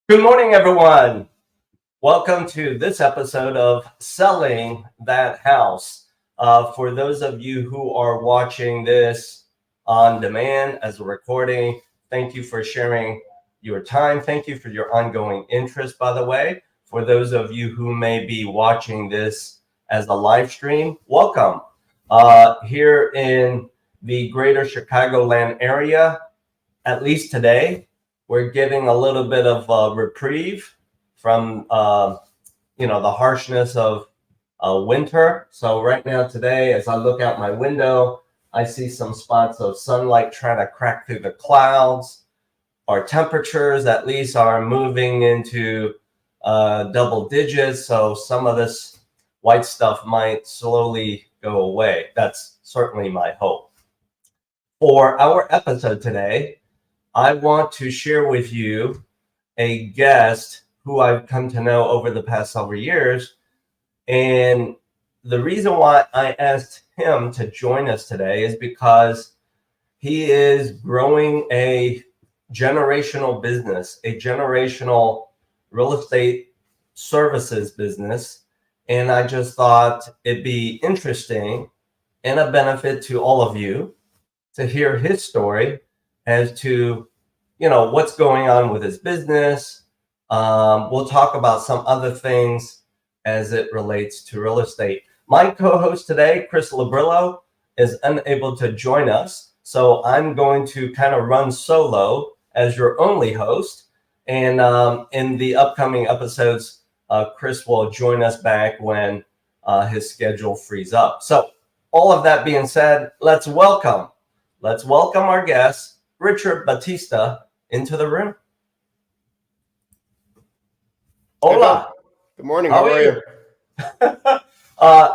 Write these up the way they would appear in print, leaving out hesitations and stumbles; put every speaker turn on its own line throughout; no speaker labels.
Good morning, everyone. Welcome to this episode of Selling That House. For those of you who are watching this on demand as a recording, thank you for sharing your time. Thank you for your ongoing interest, by the way. For those of you who may be watching this as a live stream, welcome. Here in the greater Chicagoland area, at least today, we're getting a little bit of a reprieve from the harshness of winter. So right now today, as I look out my window, I see some spots of sunlight trying to crack through the clouds. Our temperatures at least are moving into double digits, so some of this white stuff might slowly go away. That's certainly my hope. For our episode today, I want to share with you a guest who I've come to know over the past several years. And the reason why I asked him to join us today is because he is growing a generational business, a generational real estate services business. And I just thought it'd be interesting and a benefit to all of you to hear his story as to, what's going on with his business. We'll talk about some other things as it relates to real estate. My co-host today, Chris Lobrillo, is unable to join us. So I'm going to kind of run solo as your only host. And in the upcoming episodes, Chris will join us back when his schedule frees up. So all of that being said, let's welcome our guest, Richard Bastista, into the room. Hola.
Good morning. How are you?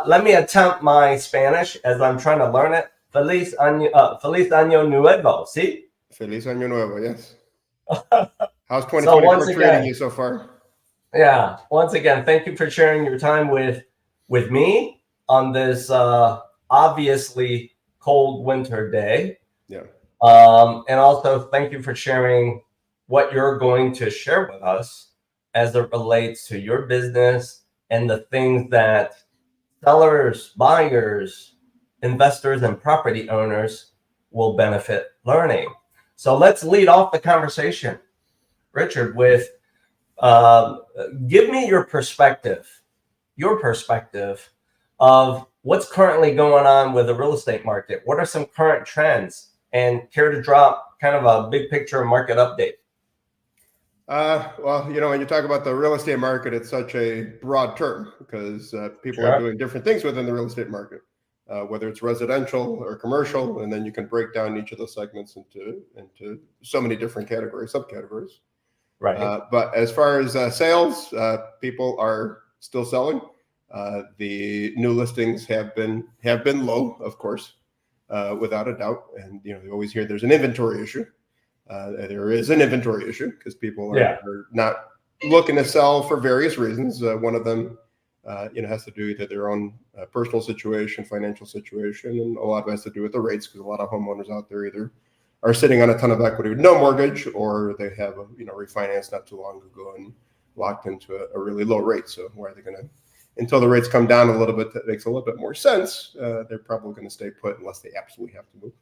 Let me attempt my Spanish as I'm trying to learn it. Feliz año nuevo, ¿sí?
Feliz año nuevo, yes. How's 2024 treating you so far?
Yeah, once again, thank you for sharing your time with me on this obviously cold winter day.
Yeah.
And also thank you for sharing what you're going to share with us as it relates to your business and the things that sellers, buyers, investors, and property owners will benefit learning. So let's lead off the conversation, Richard, with give me your perspective of what's currently going on with the real estate market. What are some current trends? And care to drop kind of a big picture market update?
Well, when you talk about the real estate market, it's such a broad term because people are doing different things within the real estate market, whether it's residential or commercial, and then you can break down each of those segments into so many different subcategories.
Right.
But as far as sales, people are still selling. The new listings have been low, of course, without a doubt. And you always hear there's an inventory issue. There is an inventory issue because people are not looking to sell for various reasons. One of them, has to do with their own personal situation, financial situation, and a lot of it has to do with the rates because a lot of homeowners out there either are sitting on a ton of equity with no mortgage, or they have refinanced not too long ago and locked into a really low rate. So where are they going to? Until the rates come down a little bit, that makes a little bit more sense. They're probably going to stay put unless they absolutely have to move.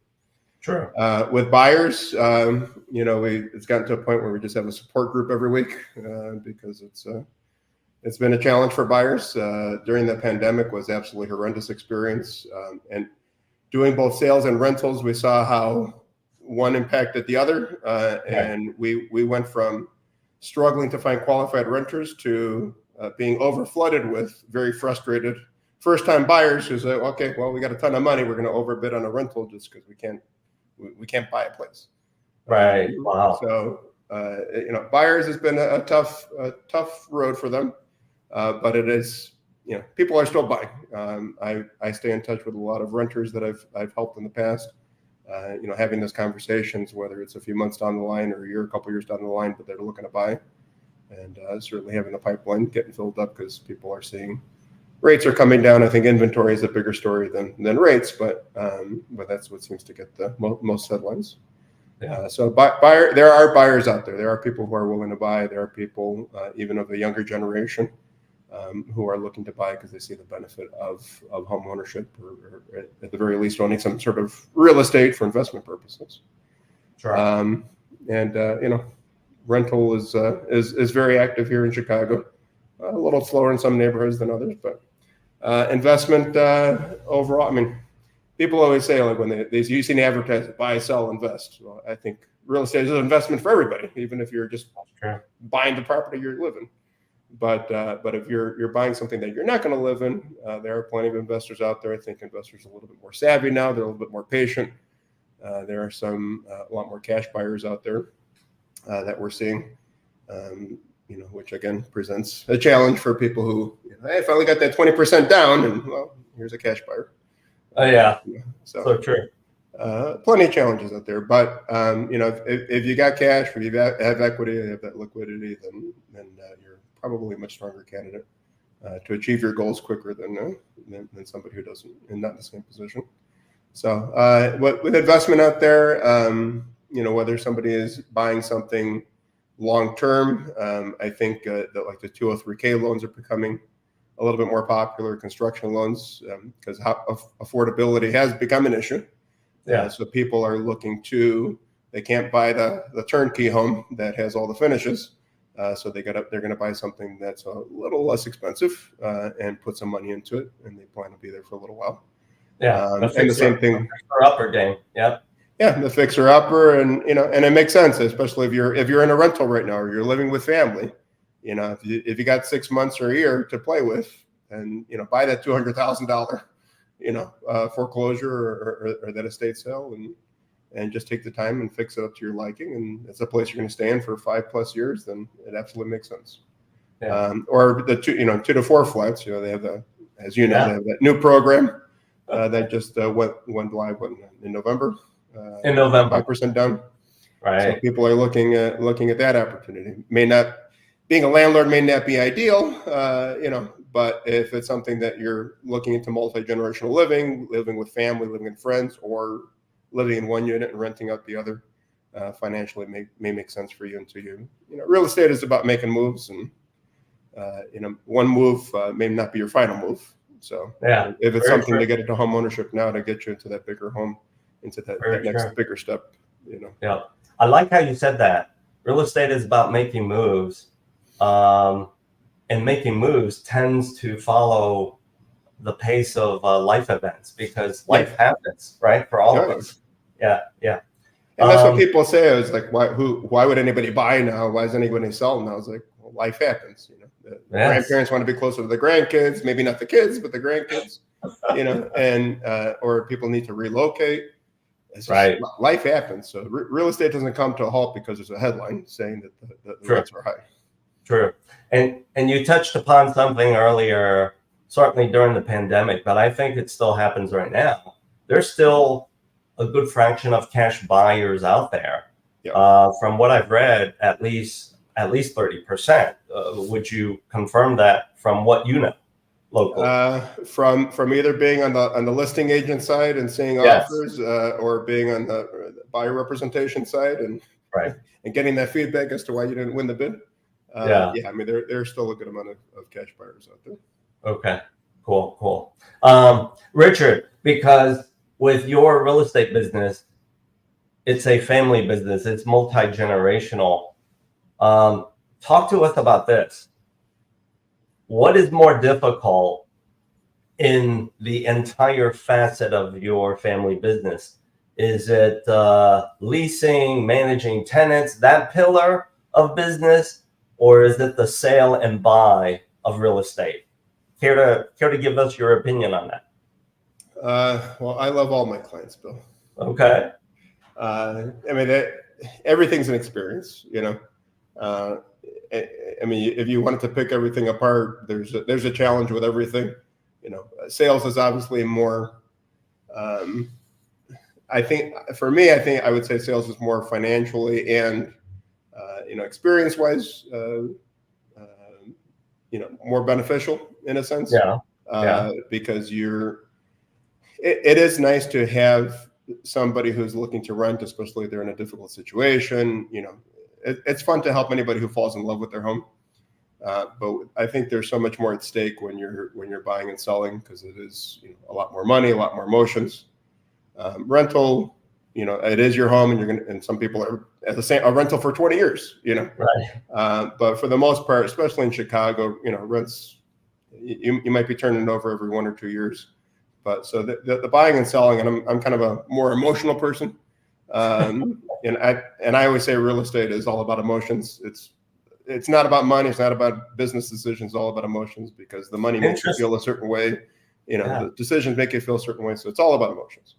Sure.
With buyers, it's gotten to a point where we just have a support group every week because it's been a challenge for buyers. During the pandemic was absolutely horrendous experience. And doing both sales and rentals, we saw how one impacted the other. And we went from struggling to find qualified renters to being overflooded with very frustrated first-time buyers who say, okay, well, we got a ton of money. We're going to overbid on a rental just because we can't buy a place.
Right. Wow.
So, buyers has been a tough road for them, but it is, people are still buying. I stay in touch with a lot of renters that I've helped in the past, having those conversations, whether it's a few months down the line or a couple years down the line, but they're looking to buy. And certainly having the pipeline getting filled up because people are seeing rates are coming down. I think inventory is a bigger story than rates, but that's what seems to get the most headlines.
Yeah.
So buyer, there are buyers out there. There are people who are willing to buy. There are people, even of the younger generation, who are looking to buy because they see the benefit of home ownership, or at the very least owning some sort of real estate for investment purposes.
Sure.
And rental is very active here in Chicago. A little slower in some neighborhoods than others, but investment overall. I mean, people always say, like, when you see an advertise, buy, sell, invest. Well, I think real estate is an investment for everybody, even if you're just buying the property you're living. But if you're buying something that you're not going to live in, there are plenty of investors out there. I think investors are a little bit more savvy now. They're a little bit more patient. There are a lot more cash buyers out there that we're seeing, which again presents a challenge for people who, hey, I finally got that 20% down, and well, here's a cash buyer.
Oh yeah.
So
true.
Plenty of challenges out there, but if you got cash, or you have equity, you have that liquidity, then you're probably a much stronger candidate to achieve your goals quicker than somebody who doesn't, and not in the same position. So with investment out there, whether somebody is buying something long term, I think that like the 203K loans are becoming a little bit more popular, construction loans, because affordability has become an issue.
Yeah.
So people are looking they can't buy the turnkey home that has all the finishes. So they're going to buy something that's a little less expensive and put some money into it, and they plan to be there for a little while.
Yeah.
And the same thing.
For upper game. Yep.
Yeah, the fixer upper, and and it makes sense, especially if you're in a rental right now, or you're living with family. If you got 6 months or a year to play with, and buy that $200,000 foreclosure or that estate sale, and just take the time and fix it up to your liking, and it's a place you're going to stay in for 5+ years, then it absolutely makes sense.
Yeah.
Or the 2 to 4 flats, they have they have that new program that just went live in November.
In November,
5% down.
Right.
So people are looking at that opportunity. Being a landlord may not be ideal, but if it's something that you're looking into multi-generational living with family, living with friends, or living in one unit and renting out the other, financially may make sense for you. Until real estate is about making moves, and one move may not be your final move. So
yeah,
if it's something to get into home ownership now, to get you into that bigger home, into that next bigger step,
Yeah, I like how you said that. Real estate is about making moves, and making moves tends to follow the pace of life events, because life happens, right, for all of us. Yeah.
And that's what people say. I was like, why would anybody buy now? Why is anybody selling now? I was like, well, life happens. The grandparents want to be closer to the grandkids, maybe not the kids, but the grandkids. And or people need to relocate. It's just, life happens. So real estate doesn't come to a halt because there's a headline saying that the rates are high.
True. And you touched upon something earlier, certainly during the pandemic, but I think it still happens right now. There's still a good fraction of cash buyers out there. Yeah. From what I've read, at least 30%. Would you confirm that from what you know locally?
From either being on the listing agent side and seeing offers, or being on the buyer representation side and getting that feedback as to why you didn't win the bid. I mean, there's still a good amount of cash buyers out there.
Okay, cool. Richard, because with your real estate business, it's a family business, it's multi-generational. Talk to us about this. What is more difficult in the entire facet of your family business? Is it leasing, managing tenants, that pillar of business, or is it the sale and buy of real estate? Care to give us your opinion on that?
Well, I love all my clients, Bill.
Okay.
I mean, everything's an experience, I mean, if you wanted to pick everything apart, there's a challenge with everything. Sales is obviously more. I think for me, I would say sales is more financially and experience-wise, more beneficial in a sense.
Yeah.
Because it is nice to have somebody who's looking to rent, especially if they're in a difficult situation, it's fun to help anybody who falls in love with their home. But I think there's so much more at stake when you're buying and selling, because it is a lot more money, a lot more emotions. Rental, it is your home, and some people are at a rental for 20 years,
Right.
But for the most part, especially in Chicago, rents, you might be turning it over every 1 or 2 years. But so the buying and selling, and I'm kind of a more emotional person. And I always say real estate is all about emotions. It's not about money. It's not about business decisions. It's all about emotions, because the money makes you feel a certain way. The decisions make you feel a certain way. So it's all about emotions.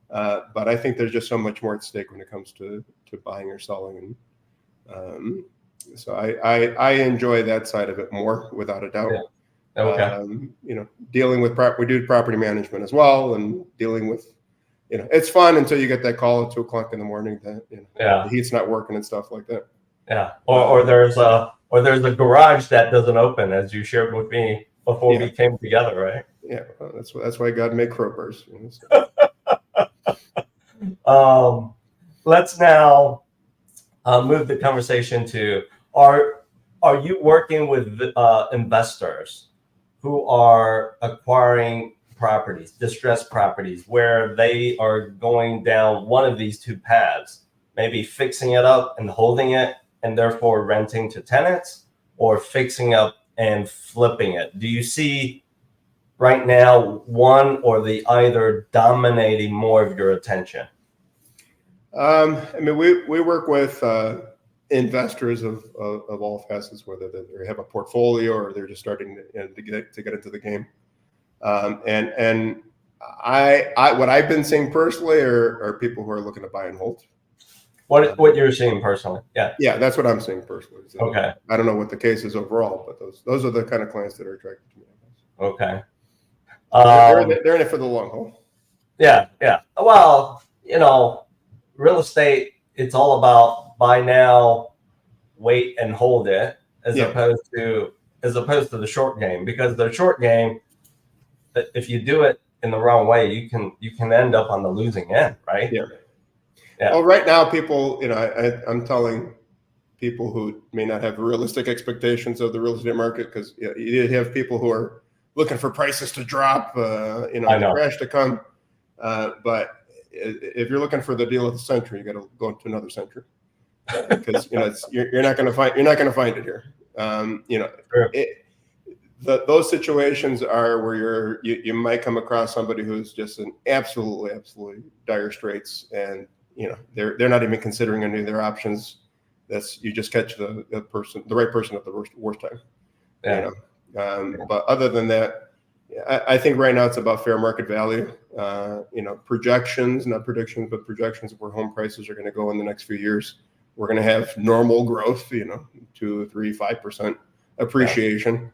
But I think there's just so much more at stake when it comes to buying or selling. And so I enjoy that side of it more, without a doubt.
Yeah. Okay.
Dealing with we do property management as well, and dealing with, it's fun until you get that call at 2:00 in the morning that the heat's not working and stuff like that.
Yeah. Or there's a garage that doesn't open, as you shared with me before we came together, right?
Yeah. Well, that's why God made crowbars.
Let's now move the conversation to, are you working with investors who are acquiring properties, distressed properties, where they are going down one of these two paths, maybe fixing it up and holding it and therefore renting to tenants, or fixing up and flipping it? Do you see right now one or the either dominating more of your attention?
We work with investors of all facets, whether they have a portfolio or they're just starting to get into the game. And what I've been seeing personally are people who are looking to buy and hold.
What you're seeing personally?
Yeah, that's what I'm seeing personally. So
Okay.
I don't know what the case is overall, but those are the kind of clients that are attracted to me.
Okay.
They're in it for the long haul.
Yeah. Well, real estate, it's all about buy now, wait and hold it, as opposed to the short game. Because the short game, if you do it in the wrong way, you can end up on the losing end, right?
Yeah. Well, right now, people, I'm telling people who may not have realistic expectations of the real estate market, because you have people who are looking for prices to drop, the crash to come. But if you're looking for the deal of the century, you got to go into another century, because you're not going to find it here. Those situations are where you might come across somebody who's just in absolutely dire straits, and they're not even considering any of their options. You just catch the right person at the worst time.
Yeah.
But other than that, I think right now it's about fair market value. Projections, not predictions, but projections of where home prices are going to go in the next few years. We're going to have normal growth, 2, 3, 5% appreciation.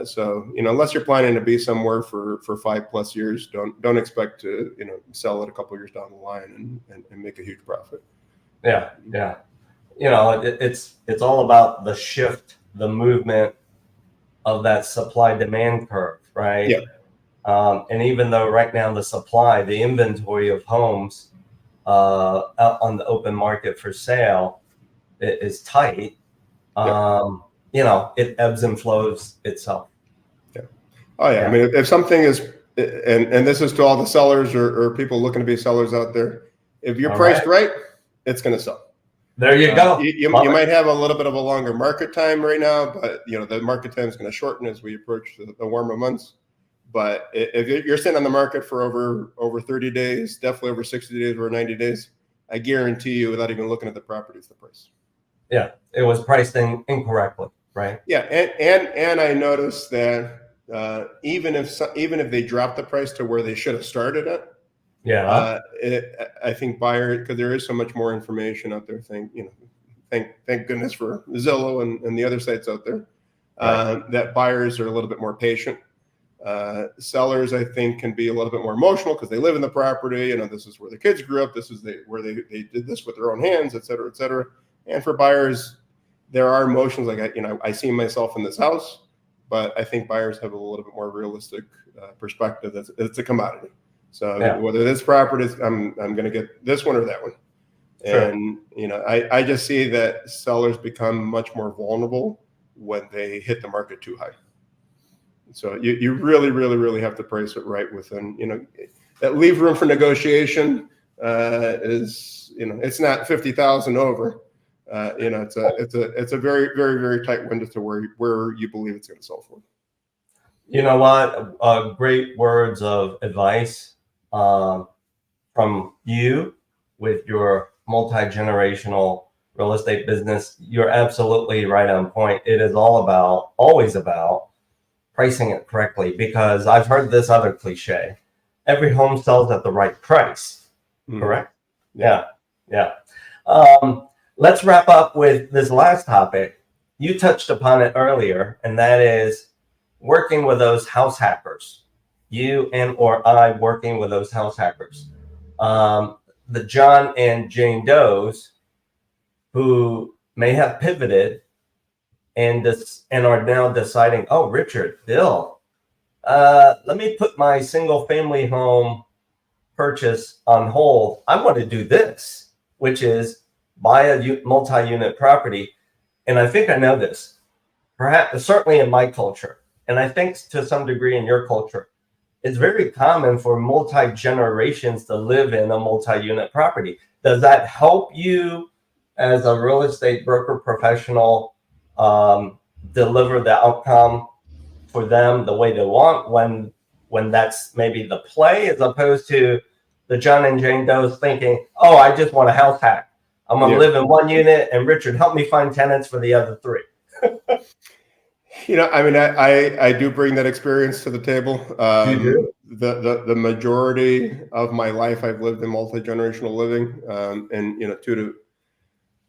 So unless you're planning to be somewhere for 5+ years, don't expect to sell it a couple years down the line and make a huge profit.
Yeah. It's all about the shift, the movement of that supply-demand curve, right?
Yeah.
And even though right now the inventory of homes out on the open market for sale is tight, it ebbs and flows itself.
Yeah. Oh yeah. I mean, if something is, and this is to all the sellers or people looking to be sellers out there, if you're priced right, it's going to sell.
There you go.
You might have a little bit of a longer market time right now, but the market time is going to shorten as we approach the warmer months. But if you're sitting on the market for over 30 days, definitely over 60 days, over 90 days, I guarantee you, without even looking at the property, it's the price.
Yeah, it was priced incorrectly, right?
Yeah, and I noticed that even if they drop the price to where they should have started at, I think buyer, because there is so much more information out there. Thank goodness for Zillow and the other sites out there, that buyers are a little bit more patient. Sellers, I think, can be a little bit more emotional because they live in the property. This is where the kids grew up. This is where they did this with their own hands, et cetera, et cetera. And for buyers, there are emotions like I see myself in this house, but I think buyers have a little bit more realistic perspective. It's a commodity. So whether this property is, I'm going to get this one or that one.
Sure.
And, I just see that sellers become much more vulnerable when they hit the market too high. So you really, really, really have to price it right within, that leave room for negotiation is, it's not 50,000 over. It's a very, very, very tight window to where you believe it's going to sell for.
You know what? Great words of advice from you with your multi-generational real estate business. You're absolutely right on point. It is always about pricing it correctly, because I've heard this other cliche: every home sells at the right price. Correct? Yeah. Let's wrap up with this last topic. You touched upon it earlier, and that is working with those house hackers. You or I working with those house hackers. The John and Jane Does who may have pivoted and are now deciding, oh, Richard, Bill, let me put my single family home purchase on hold. I want to do this, which is buy a multi-unit property. And I think I know this, perhaps certainly in my culture, and I think to some degree in your culture, it's very common for multi-generations to live in a multi-unit property. Does that help you as a real estate broker professional deliver the outcome for them the way they want when that's maybe the play, as opposed to the John and Jane Does thinking, oh, I just want a house hack. I'm going to live in one unit, and Richard, help me find tenants for the other three.
I do bring that experience to the table.
You do?
The majority of my life, I've lived in multi-generational living.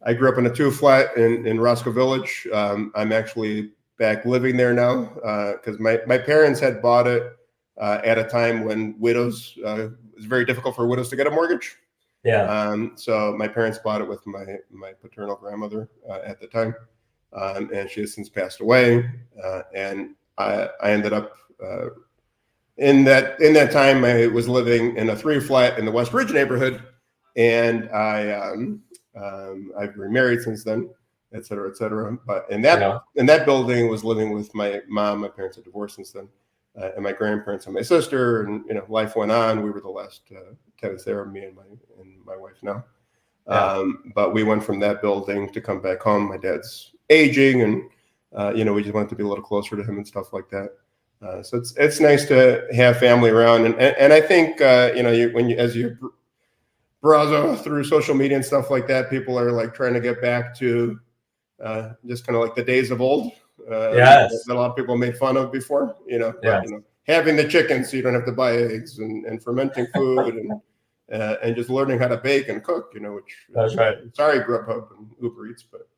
I grew up in a 2-flat in Roscoe Village. I'm actually back living there now because my parents had bought it at a time when widows, it was very difficult for widows to get a mortgage.
Yeah.
So my parents bought it with my paternal grandmother at the time. And she has since passed away. And I ended up in that time, I was living in a 3-flat in the West Ridge neighborhood, and I've remarried since then, et cetera, et cetera. But in that building, was living with my mom. My parents had divorced since then, and my grandparents and my sister. And life went on. We were the last tenants there, me and my wife now. But we went from that building to come back home. My dad's aging, and we just wanted to be a little closer to him and stuff like that. So it's nice to have family around, and I think as you browse through social media and stuff like that, people are like trying to get back to just kind of like the days of old. That a lot of people made fun of before. Having the chickens so you don't have to buy eggs, and fermenting food, and just learning how to bake and cook. Which
that's right.
Sorry, Grubhub and Uber Eats, but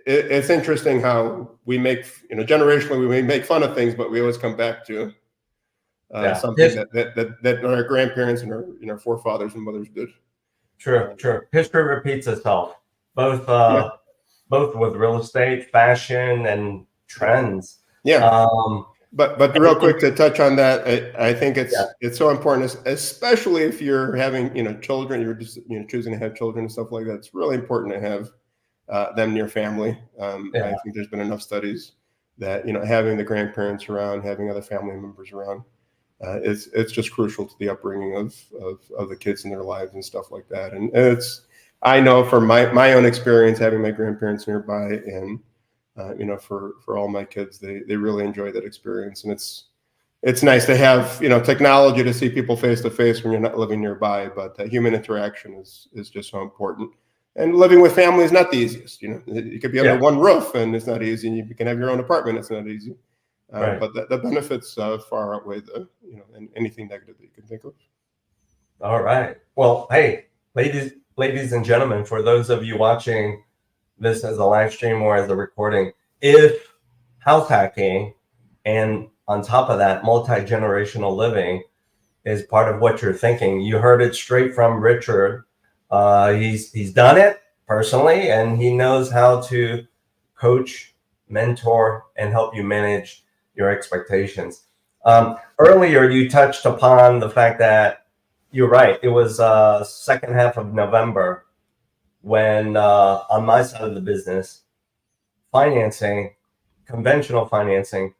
it's interesting how we make generationally we may make fun of things, but we always come back to something that our grandparents and our forefathers and mothers did.
True. History repeats itself, both with real estate, fashion, and trends.
But real quick to touch on that, I think it's so important, especially if you're having children, you're just choosing to have children and stuff like that. It's really important to have them near family. I think there's been enough studies that having the grandparents around, having other family members around, it's just crucial to the upbringing of the kids in their lives and stuff like that. And I know from my own experience having my grandparents nearby, and for all my kids, they really enjoy that experience. And it's nice to have technology to see people face to face when you're not living nearby, but human interaction is just so important. And living with family is not the easiest. You could be under one roof, and it's not easy. And you can have your own apartment; it's not easy. But the benefits far outweigh anything negative that you can think of.
All right. Well, hey, ladies and gentlemen, for those of you watching this as a live stream or as a recording, if house hacking and on top of that multi-generational living is part of what you're thinking, you heard it straight from Richard. He's done it personally, and he knows how to coach, mentor, and help you manage your expectations. Earlier, you touched upon the fact that you're right. It was second half of November when on my side of the business, financing, conventional financing,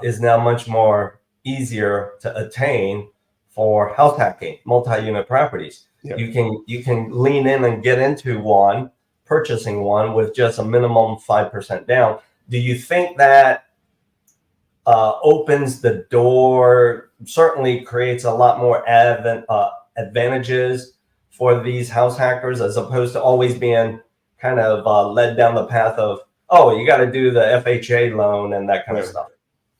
is now much more easier to attain for house hacking, multi-unit properties.
Yeah.
You can lean in and get into one, purchasing one with just a minimum 5% down. Do you think that opens the door, certainly creates a lot more advantages for these house hackers, as opposed to always being kind of led down the path of, oh, you got to do the FHA loan and that kind of stuff?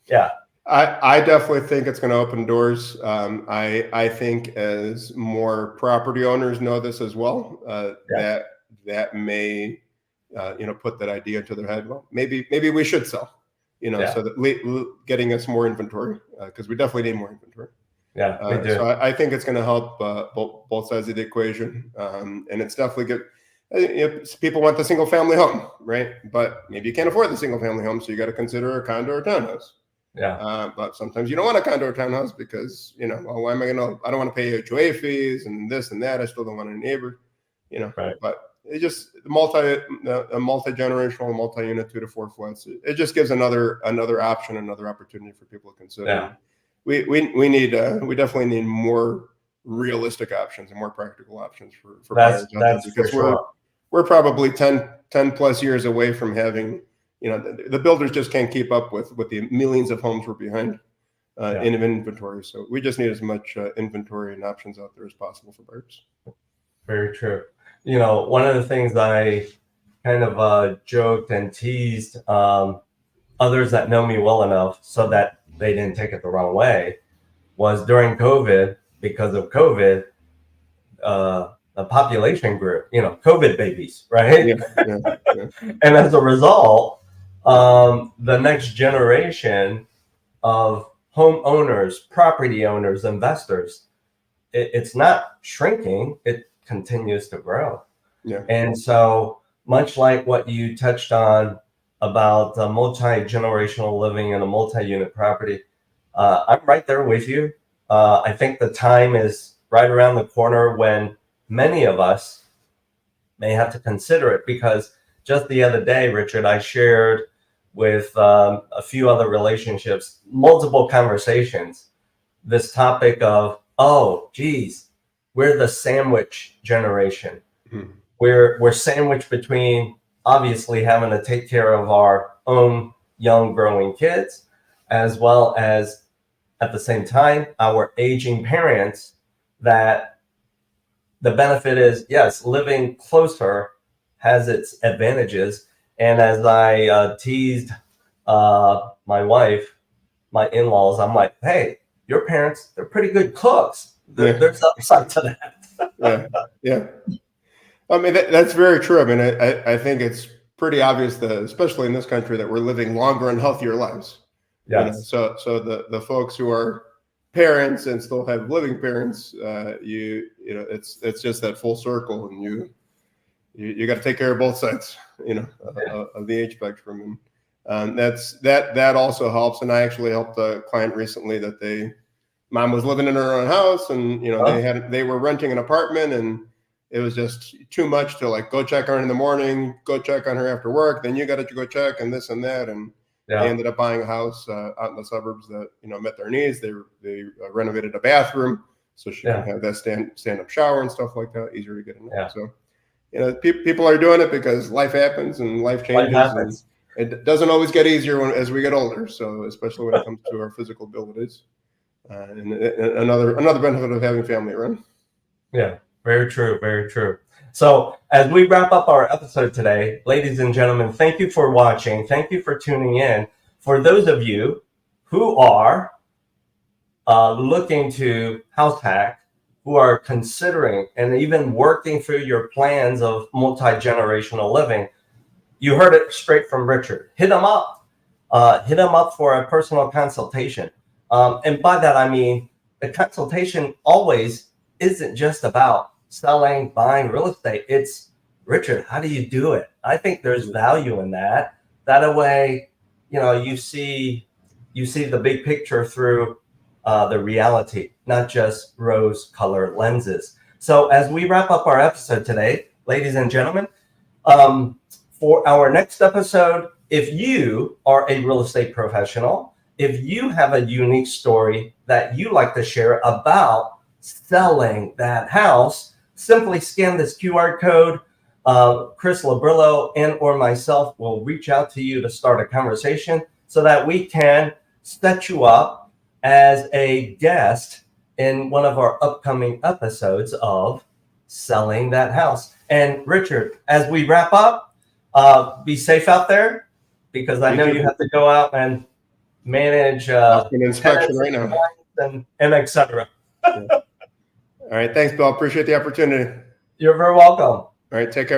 Yeah.
I definitely think it's going to open doors. I think as more property owners know this as well, that may put that idea into their head. Well, maybe we should sell, so that getting us more inventory, because we definitely need more inventory.
Yeah, we do.
So I think it's going to help both sides of the equation, and it's definitely good. People want the single family home, right? But maybe you can't afford the single family home, so you got to consider a condo or townhouse.
Yeah.
But sometimes you don't want a condo or townhouse because, well, why am I I don't want to pay HOA fees and this and that. I still don't want a neighbor,
Right.
But it just a multi-generational, multi-unit 2 to 4 flats. It just gives another option, another opportunity for people to consider.
Yeah.
We definitely need more realistic options and more practical options for buyers out there, because we're probably 10 plus years away from having, the builders just can't keep up with the millions of homes we're behind in inventory. So we just need as much inventory and options out there as possible for buyers.
Very true. One of the things I kind of joked and teased others that know me well enough so that they didn't take it the wrong way was during COVID, because of COVID, the population grew, COVID babies, right?
Yeah.
And as a result, the next generation of homeowners, property owners, investors, it's not shrinking, it continues to grow.
Yeah.
And so much like what you touched on about multi-generational living in a multi-unit property, I'm right there with you. I think the time is right around the corner when many of us may have to consider it, because just the other day, Richard, I shared with a few other relationships, multiple conversations, this topic of, oh, geez, we're the sandwich generation.
Mm-hmm.
We're sandwiched between obviously having to take care of our own young growing kids, as well as at the same time our aging parents, that the benefit is, yes, living closer has its advantages. And as I teased my wife, my in-laws, I'm like, hey, your parents, they're pretty good cooks. There's upside to that.
Yeah. I mean, that's very true. I mean, I think it's pretty obvious that, especially in this country, that we're living longer and healthier lives.
Yes.
So the folks who are parents and still have living parents, it's just that full circle, and you got to take care of both sides, of the age spectrum, and that also helps. And I actually helped a client recently that mom was living in her own house, and they were renting an apartment, and it was just too much to go check on her in the morning, go check on her after work, then you got to go check and this and that, and they ended up buying a house out in the suburbs that met their needs. They renovated a bathroom so she can have that stand up shower and stuff like that, easier to get in. So people are doing it because life happens and life changes. And it doesn't always get easier as we get older. So especially when it comes to our physical abilities, and another benefit of having family around.
Yeah, very true, very true. So as we wrap up our episode today, ladies and gentlemen, thank you for watching. Thank you for tuning in. For those of you who are looking to house hack, who are considering and even working through your plans of multi-generational living, you heard it straight from Richard. Hit him up. Hit him up for a personal consultation. And by that, I mean, a consultation always isn't just about selling, buying real estate. It's, Richard, how do you do it? I think there's value in that. That way, you see you see the big picture through the reality, not just rose-colored lenses. So as we wrap up our episode today, ladies and gentlemen, for our next episode, if you are a real estate professional, if you have a unique story that you like to share about selling that house, simply scan this QR code. Chris Lobrillo and or myself will reach out to you to start a conversation so that we can set you up as a guest in one of our upcoming episodes of Selling That House. And Richard, as we wrap up, be safe out there, because I know you have to go out and manage
an inspection right now
and etc.
All right, thanks, Bill. Appreciate the opportunity.
You're very welcome.
All right, take care.